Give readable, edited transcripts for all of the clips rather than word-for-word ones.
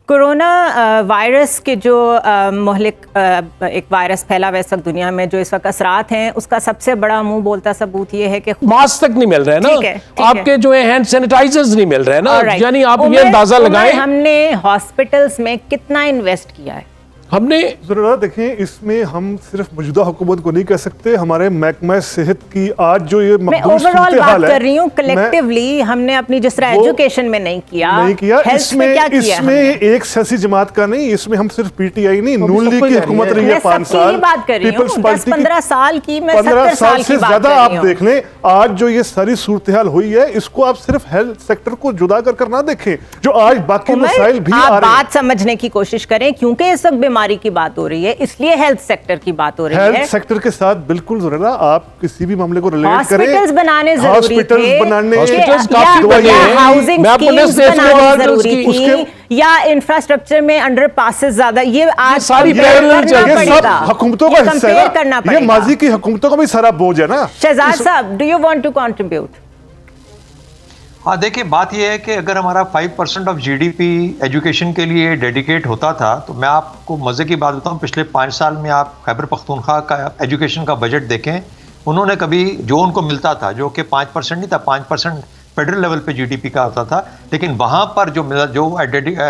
Corona virus के जो मोहलिक एक वायरस फैला हुआ इस वक्त दुनिया में, जो इस वक्त असरात हैं, उसका सबसे बड़ा मुंह बोलता सबूत ये है कि मास्क तक नहीं मिल रहे ना, आपके जो है हैंड सैनिटाइजर्स नहीं मिल रहे ना, यानी आप ये अंदाजा लगाएं हमने हॉस्पिटल्स में कितना इन्वेस्ट किया है। हमने जरा देखें, इसमें हम सिर्फ मौजूदा हुकूमत को नहीं कह सकते, हमारे महकमा सेहत की आज जो ये मैं ओवरऑल बात कर रही हूँ, कलेक्टिवली हमने अपनी जिस तरह एजुकेशन में नहीं किया, इसमें क्या किया? इसमें एक सियासी जमात का नहीं, इसमें हम सिर्फ पीटीआई नहीं, नून लीग की हुकूमत रही है 5 साल, बात कर रही हूँ 10-15 साल की, मैं 15 साल से ज्यादा। आप देख लें आज जो ये सारी सूरत हाल हुई है, इसको आप सिर्फ हेल्थ सेक्टर को जुदा कर ना देखें, जो आज बाकी मसाइल भी आ रहे हैं। बात समझने की कोशिश करें, क्योंकि इस वक्त बीमारी की बात हो रही है, इसलिए हेल्थ सेक्टर की बात हो रही है। हेल्थ सेक्टर के साथ बिल्कुल जरूरी है, आप किसी भी मामले को रिलेट करें, हॉस्पिटल्स बनाने जरूरी थे, हॉस्पिटल्स काफी बने हैं, हाउसिंग स्कीम्स बनानी जरूरी थी, या इंफ्रास्ट्रक्चर में अंडर पासेस ज्यादा, ये आज सारी हुकूमतों का हिस्सा है, ये माजी की हुकूमतों का भी सारा बोझ है ना। शहजाद साहब, do you want to contribute? हाँ, देखिए बात यह है कि अगर हमारा 5% ऑफ जीडीपी एजुकेशन के लिए डेडिकेट होता था, तो मैं आपको मज़े की बात बताऊँ, पिछले 5 साल में आप खैबर पख्तूनख्वा का एजुकेशन का बजट देखें, उन्होंने कभी जो उनको मिलता था, जो कि 5% नहीं था, 5% फेडरल लेवल पे जीडीपी का होता था, लेकिन वहाँ पर जो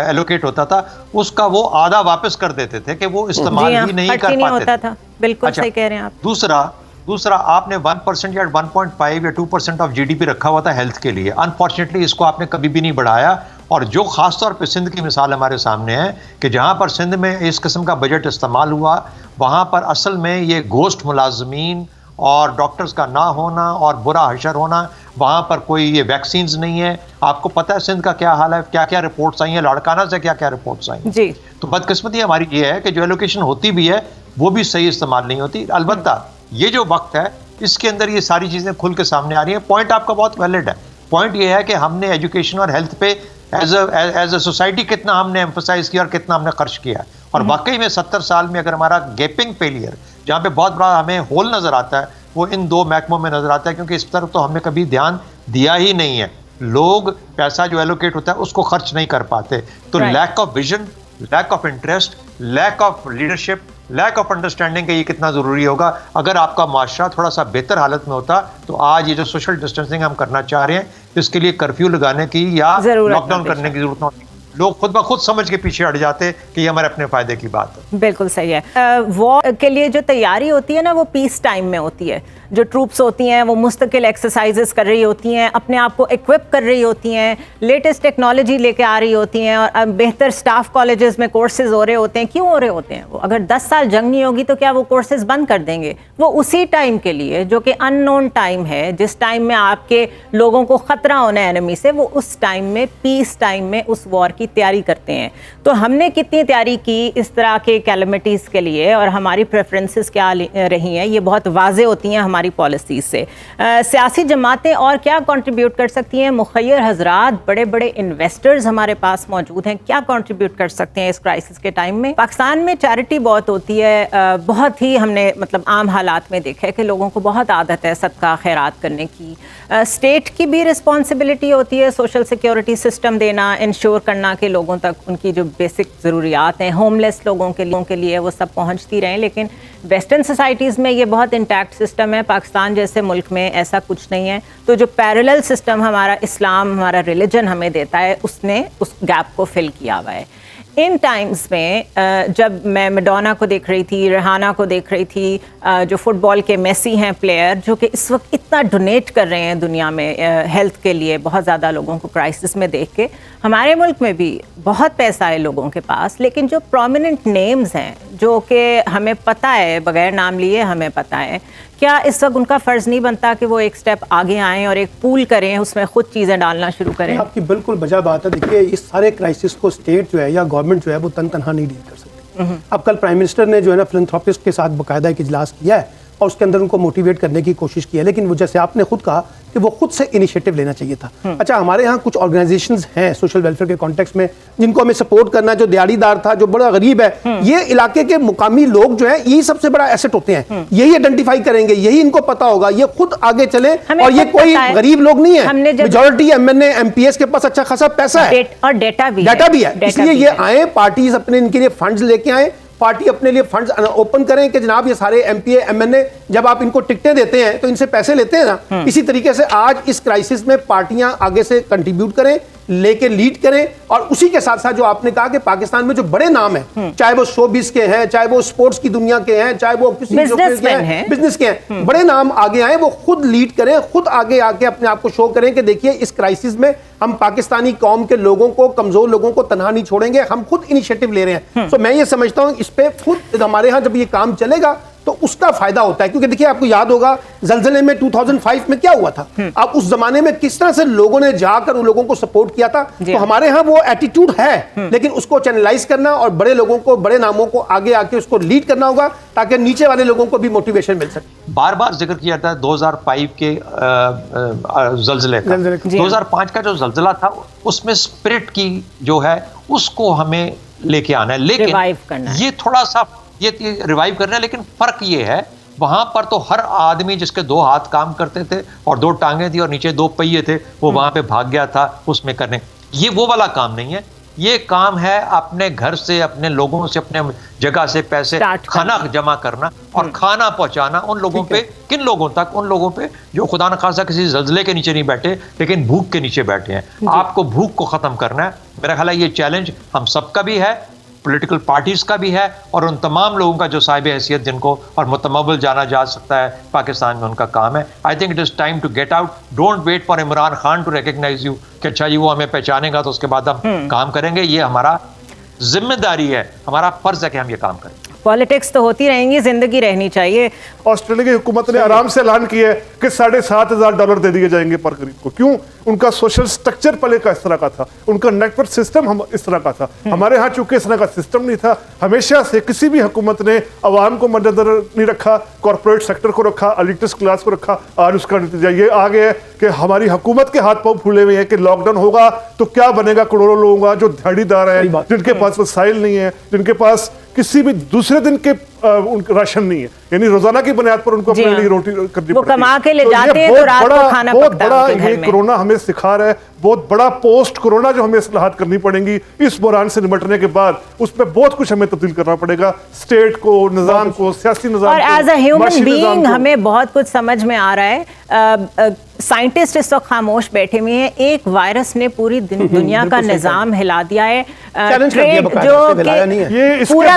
एलोकेट होता था उसका वो आधा वापस कर देते थे कि वो इस्तेमाल ही नहीं कर पाते था। बिल्कुल सही कह रहे हैं आप। दूसरा आपने 1% या 1.5 या 2% ऑफ जीडीपी रखा हुआ था हेल्थ के लिए। अनफॉर्चुनेटली इसको आपने कभी भी नहीं बढ़ाया, और जो खास तौर पे सिंध की मिसाल हमारे सामने है कि जहां पर सिंध में इस किस्म का बजट इस्तेमाल हुआ, वहां पर असल में ये गोश्त मुलाजमीन और डॉक्टर्स का ना होना और बुरा हशर होना, वहां पर कोई ये वैक्सीन्स नहीं है। आपको पता है सिंध का क्या हाल है, क्या क्या रिपोर्ट्स आई हैं, लाड़काना से क्या क्या रिपोर्ट्स आई हैं। तो बदकिस्मती हमारी ये है कि जो एलोकेशन होती भी है वो भी सही इस्तेमाल नहीं होती। अलबत्ता ये जो वक्त है इसके अंदर ये सारी चीज़ें खुल के सामने आ रही हैं। पॉइंट आपका बहुत वैलिड है। पॉइंट ये है कि हमने एजुकेशन और हेल्थ पे एज अ सोसाइटी कितना हमने एम्फोसाइज किया और कितना हमने खर्च किया है। और वाकई में 70 साल में अगर हमारा गैपिंग फेलियर, जहाँ पे बहुत बड़ा हमें होल नज़र आता है, वो इन 2 महकमों में नज़र आता है, क्योंकि इस तरफ तो हमने कभी ध्यान दिया ही नहीं है। लोग पैसा जो एलोकेट होता है उसको खर्च नहीं कर पाते। तो lack of vision, lack of interest, lack of leadership, lack of understanding का ये कितना ज़रूरी होगा। अगर आपका माशरा थोड़ा सा बेहतर हालत में होता, तो आज ये जो सोशल डिस्टेंसिंग हम करना चाह रहे हैं, इसके लिए कर्फ्यू लगाने की या लॉकडाउन करने की जरूरत नहीं। लोग खुद ब खुद समझ के पीछे हट जाते कि ये हमारे अपने फायदे की बात है। बिल्कुल सही है। वॉर के लिए जो तैयारी होती है ना, वो पीस टाइम में होती है। जो ट्रूप्स होती हैं वो मुस्तकिल एक्सरसाइजेस कर रही होती हैं, अपने आप को इक्विप कर रही होती हैं, लेटेस्ट टेक्नोलॉजी लेके आ रही होती हैं, और बेहतर स्टाफ कॉलेजेस में कोर्सेज हो रहे होते हैं। क्यों हो रहे होते हैं? वो अगर 10 साल जंग नहीं होगी तो क्या वो कोर्सेज बंद कर देंगे? वो उसी टाइम के लिए, जो कि अननोन टाइम है, जिस टाइम में आपके लोगों को ख़तरा होना है एनिमी से, वो उस टाइम में, पीस टाइम में उस वॉर की तैयारी करते हैं। तो हमने कितनी तैयारी की इस तरह के कैलमिटीज़ के लिए, और हमारी प्रेफरेंसेस क्या रही हैं, ये बहुत वाजे होती हैं हमारी पॉलिसीज से। सियासी जमातें और क्या कंट्रीब्यूट कर सकती हैं? मुखय्यर हजरात, बड़े बड़े इन्वेस्टर्स हमारे पास मौजूद हैं, क्या कंट्रीब्यूट कर सकते हैं इस क्राइसिस के टाइम में? पाकिस्तान में चैरिटी बहुत होती है, बहुत ही हमने मतलब आम हालात में देखा है कि लोगों को बहुत आदत है सदका खैरात करने की। स्टेट की भी रिस्पॉन्सिबिलिटी होती है सोशल सिक्योरिटी सिस्टम देना, इंश्योर करना कि लोगों तक उनकी जो बेसिक ज़रूरियात हैं, होमलेस लोगों के लिए वो सब पहुंचती रहें। लेकिन वेस्टर्न सोसाइटीज़ में ये बहुत इंटैक्ट सिस्टम है, पाकिस्तान जैसे मुल्क में ऐसा कुछ नहीं है। तो जो पैरेलल सिस्टम हमारा इस्लाम, हमारा रिलीजन हमें देता है, उसने उस गैप को फिल किया हुआ है। इन टाइम्स में जब मैं मैडोना को देख रही थी, रिहाना को देख रही थी, जो फुटबॉल के मेसी हैं प्लेयर, जो कि इस वक्त इतना डोनेट कर रहे हैं दुनिया में हेल्थ के लिए, बहुत ज़्यादा लोगों को क्राइसिस में देख के। हमारे मुल्क में भी बहुत पैसा है लोगों के पास, लेकिन जो प्रोमिनेंट नेम्स हैं, जो कि हमें पता है, बगैर नाम लिए हमें पता है, क्या इस वक्त उनका फ़र्ज़ नहीं बनता कि वो एक स्टेप आगे आएँ और एक पूल करें, उसमें खुद चीज़ें डालना शुरू करें? आपकी बिल्कुल बजा बात है। देखिए, इस सारे क्राइसिस को स्टेट जो है या गवर्नमेंट जो है वो तनहा नहीं डील कर सकती। अब कल प्राइम मिनिस्टर ने जो है ना फिलैंथ्रोपिस्ट के साथ बाकायदा एक इजलास किया है और उसके अंदर उनको मोटिवेट करने की कोशिश की है। लेकिन वो जैसे आपने खुद कहा कि वो खुद से इनिशिएटिव लेना चाहिए था। अच्छा, हमारे यहाँ कुछ ऑर्गेनाइजेशंस हैं सोशल वेलफेयर के कॉन्टेक्स्ट में जिनको हमें सपोर्ट करना, जो दिहाड़ीदार था, जो बड़ा गरीब है, ये इलाके के मुकामी लोग जो है यही सबसे बड़ा एसेट होते हैं, यही आइडेंटिफाई करेंगे, यही इनको पता होगा, ये खुद आगे चले। और ये कोई गरीब लोग नहीं है, मेजॉरिटी एमएनए एमपीएस के पास अच्छा खासा पैसा है और डेटा भी है, इसलिए ये आए, पार्टीज अपने इनके लिए फंड्स लेके आए, पार्टी अपने लिए फंड्स ओपन करें कि जनाब ये सारे एमपीए एमएनए जब आप इनको टिकटें देते हैं तो इनसे पैसे लेते हैं ना, इसी तरीके से आज इस क्राइसिस में पार्टियां आगे से कंट्रीब्यूट करें, लेके लीड करें। और उसी के साथ साथ जो आपने कहा कि पाकिस्तान में जो बड़े नाम हैं, चाहे वो शोबिस के हैं, चाहे वो स्पोर्ट्स की दुनिया के हैं, चाहे वो किसी बिजनेस के हैं, बड़े नाम आगे आए, वो खुद लीड करें, खुद आगे आके अपने आप को शो करें कि देखिए इस क्राइसिस में हम पाकिस्तानी कौम के लोगों को, कमजोर लोगों को तनहा नहीं छोड़ेंगे, हम खुद इनिशिएटिव ले रहे हैं। तो मैं ये समझता हूं इस पे खुद हमारे यहाँ जब ये काम चलेगा तो उसका फायदा होता है, क्योंकि देखिए आपको याद होगा ज़लज़ले में 2005 में क्या हुआ था, आप उस जमाने में किस तरह से लोगों ने जाकर उन लोगों को सपोर्ट किया था। तो हमारे यहाँ वो एटीट्यूड है, लेकिन उसको चैनलाइज करना और बड़े लोगों को, बड़े नामों को आगे आके उसको लीड करना होगा ताकि नीचे वाले लोगों को भी मोटिवेशन मिल सके। बार बार जिक्र किया था 2005 के ज़लज़ले का, 2005 का जो ज़लज़ला था उसमें स्पिरिट की जो है उसको हमें लेके आना है, लेकिन ये थोड़ा सा ये रिवाइव करना है। लेकिन फर्क ये है, वहां पर तो हर आदमी जिसके 2 हाथ काम करते थे और 2 टांगे थी और नीचे 2 पहिए थे, वो वहां पे भाग गया था उसमें करने। ये वो वाला काम नहीं है, ये काम है अपने घर से, अपने लोगों से, अपने जगह से पैसे खाना जमा करना और खाना पहुंचाना उन लोगों पे। किन लोगों तक? उन लोगों पे जो खुदा न खासा किसी ज़लज़ले के नीचे नहीं बैठे लेकिन भूख के नीचे बैठे हैं। आपको भूख को खत्म करना है। मेरा ख्याल है ये चैलेंज हम सबका भी है, पॉलिटिकल पार्टीज का भी है और उन तमाम लोगों का जो साहिब हैसियत जिनको और मुतमव्वल जाना जा सकता है पाकिस्तान में, उनका काम है। I think it is time to get out. Don't wait for Imran Khan to recognise you कि अच्छा जी वो हमें पहचानेगा तो उसके बाद हम काम करेंगे। ये हमारा जिम्मेदारी है, हमारा फर्ज है कि हम ये काम करें। पॉलिटिक्स तो होती रहेंगी, जिंदगी रहनी चाहिए। ऑस्ट्रेलिया की हुकूमत ने आराम से ऐलान किया है कि $7,500 दे दिए जाएंगे पर गरीब को। क्यों? उनका सोशल स्ट्रक्चर पहले का इस तरह का था, उनका नेटवर्क सिस्टम हम इस तरह का था। हमारे यहाँ चूंकि इस तरह का सिस्टम नहीं था, हमेशा से किसी भी हुकूमत ने अवाम को मद्देनजर नहीं रखा, कॉर्पोरेट सेक्टर को रखा, एलिटिस्ट क्लास को रखा। आज उसका नतीजा ये आ गया है कि हमारी हुकूमत के हाथ पांव फूले हुए हैं कि लॉकडाउन होगा तो क्या बनेगा करोड़ों लोगों का जो दिहाड़ीदार है, जिनके पास वसाइल नहीं है, जिनके पास किसी भी दूसरे दिन के राशन नहीं है, यानी रोजाना की बुनियाद पर उनको अपने लिए रोटी करनी पड़ती है। वो कमा के ले जाते हैं तो रात को खाना बहुत पकता बड़ा है उनके घर ये में। कोरोना हमें सिखा रहा है, बहुत बड़ा पोस्ट कोरोना जो हमें इस्लाहात करनी पड़ेंगी इस बुरहान से निपटने के बाद, उसमें बहुत कुछ हमें तब्दील करना पड़ेगा, स्टेट को, निजाम को, सियासी निजाम और को, एज अ ह्यूमन माशी निजाम बीइंग को। हमें बहुत कुछ समझ में आ रहा है। साइंटिस्ट इस वक्त खामोश बैठे हुए हैं, एक वायरस ने पूरी दुनिया का निजाम हिला दिया है। ट्रेड जो पूरा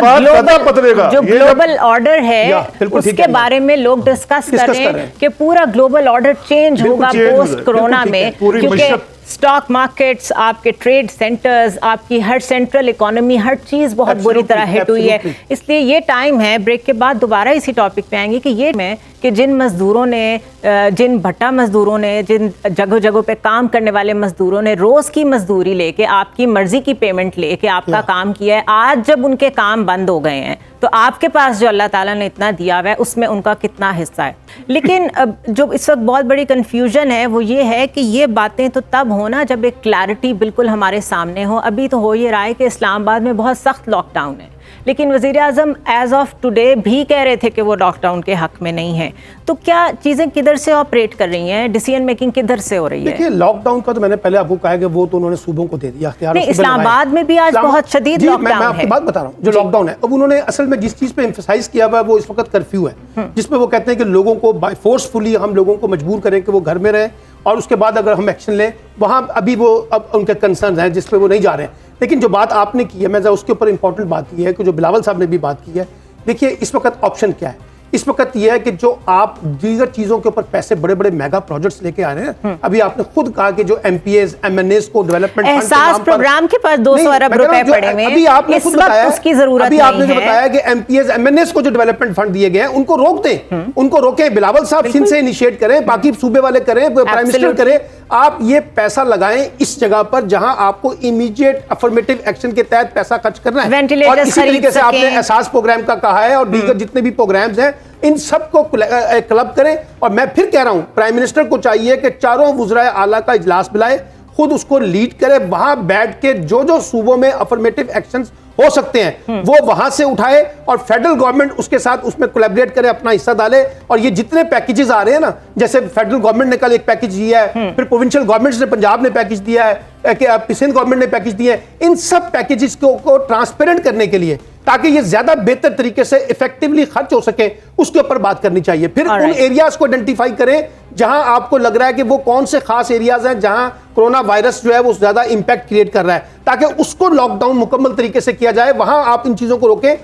जो ग्लोबल ऑर्डर है उसके बारे में लोग डिस्कस कर रहे हैं कि पूरा ग्लोबल ऑर्डर चेंज होगा पोस्ट कोरोना में, क्योंकि स्टॉक मार्केट्स, आपके ट्रेड सेंटर्स, आपकी हर सेंट्रल इकोनॉमी, हर चीज़ बहुत बुरी तरह हिट हुई है। इसलिए ये टाइम है, ब्रेक के बाद दोबारा इसी टॉपिक पे आएंगे कि ये में कि जिन मज़दूरों ने, जिन भट्टा मज़दूरों ने, जिन जगह जगह पे काम करने वाले मज़दूरों ने रोज़ की मज़दूरी लेके, आपकी मर्ज़ी की पेमेंट लेके आपका काम किया है, आज जब उनके काम बंद हो गए हैं तो आपके पास जो अल्लाह ताला ने इतना दिया हुआ है उसमें उनका कितना हिस्सा है। लेकिन जो इस वक्त बहुत बड़ी कन्फ्यूजन है वो ये है कि ये बातें तो तब होना जब एक क्लैरिटी बिल्कुल हमारे सामने हो। अभी तो हो ये रहा है कि इस्लामाबाद में बहुत सख्त लॉकडाउन है, लेकिन वज़ीर आज़म एज ऑफ टुडे भी कह रहे थे कि वो लॉकडाउन के हक में नहीं है। तो क्या चीज़ें किधर से ऑपरेट कर रही हैं, डिसीजन मेकिंग किधर से हो रही है? देखिए, लॉकडाउन का तो मैंने पहले आपको कहा कि वो तो उन्होंने सूबों को दे दिया। नहीं, इस्लामाबाद में भी आज बहुत शदीद लॉकडाउन है। मैं आपकी बात बता रहा हूँ, जो लॉकडाउन है, अब उन्होंने असल में जिस चीज़ पे एम्फसाइज किया हुआ है वो इस वक्त कर्फ्यू है, जिसमें वो कहते हैं कि लोगों को बाय फोर्सफुली हम लोगों को मजबूर करें कि वो घर में रहें और उसके बाद अगर हम एक्शन लें, वहाँ अभी वो अब उनके कंसर्न हैं जिस पे वो नहीं जा रहे हैं। लेकिन जो बात आपने की है, मैं उसके ऊपर इंपॉर्टेंट बात की है कि जो बिलावल साहब ने भी बात की है। देखिए, इस वक्त ऑप्शन क्या है? इस वक्त यह है कि जो आप दीगर चीजों के ऊपर पैसे बड़े बड़े मेगा प्रोजेक्ट्स लेके आ रहे हैं। अभी आपने खुद कहा कि जो एमपीएस एमएनएस को डेवलपमेंट एहसास प्रोग्राम के पास 200 अरब रुपए पड़े हुए हैं, अभी आपने खुद बताया उसकी जरूरत अभी आपने जो बताया कि एमपीएस एमएनएस को जो डेवलपमेंट फंड दिए गए हैं उनको रोक दें, उनको रोकें। बिलावल साहब सिंध से इनिशिएट करें, बाकी सूबे वाले करें, प्राइम मिनिस्टर करें। आप ये पैसा लगाएं इस जगह पर जहां आपको इमीडिएट अफर्मेटिव एक्शन के तहत पैसा खर्च करना है। और इसी तरीके से आपने एहसास प्रोग्राम का कहा है और दीगर जितने भी प्रोग्राम्स हैं इन सब को क्लब करें। और मैं फिर कह रहा हूं, प्राइम मिनिस्टर को चाहिए कि चारों वुज़राए आला का इजलास बुलाए, खुद उसको लीड करे, वहां बैठ के जो जो सूबों में अफर्मेटिव एक्शंस हो सकते हैं वो वहां से उठाए और फेडरल गवर्नमेंट उसके साथ उसमें कोलैबोरेट करे, अपना हिस्सा डाले। और ये जितने पैकेजेस आ रहे हैं ना, जैसे फेडरल गवर्नमेंट ने कल एक पैकेज दिया है, फिर प्रोविंशियल गवर्नमेंट्स ने, पंजाब ने पैकेज दिया है, कि सिंध गवर्नमेंट ने पैकेज दिया है, इन सब पैकेजेस को ट्रांसपेरेंट करने के लिए, ताकि ये ज्यादा बेहतर तरीके से इफेक्टिवली खर्च हो सके, उसके ऊपर बात करनी चाहिए। फिर उन एरियाज को आइडेंटिफाई करें जहां आपको लग रहा है कि वो कौन से खास एरियाज हैं जहां कोरोना वायरस जो है वो ज्यादा इंपैक्ट क्रिएट कर रहा है, ताकि उसको लॉकडाउन मुकम्मल तरीके से किया जाए, वहां आप इन चीजों को रोकें।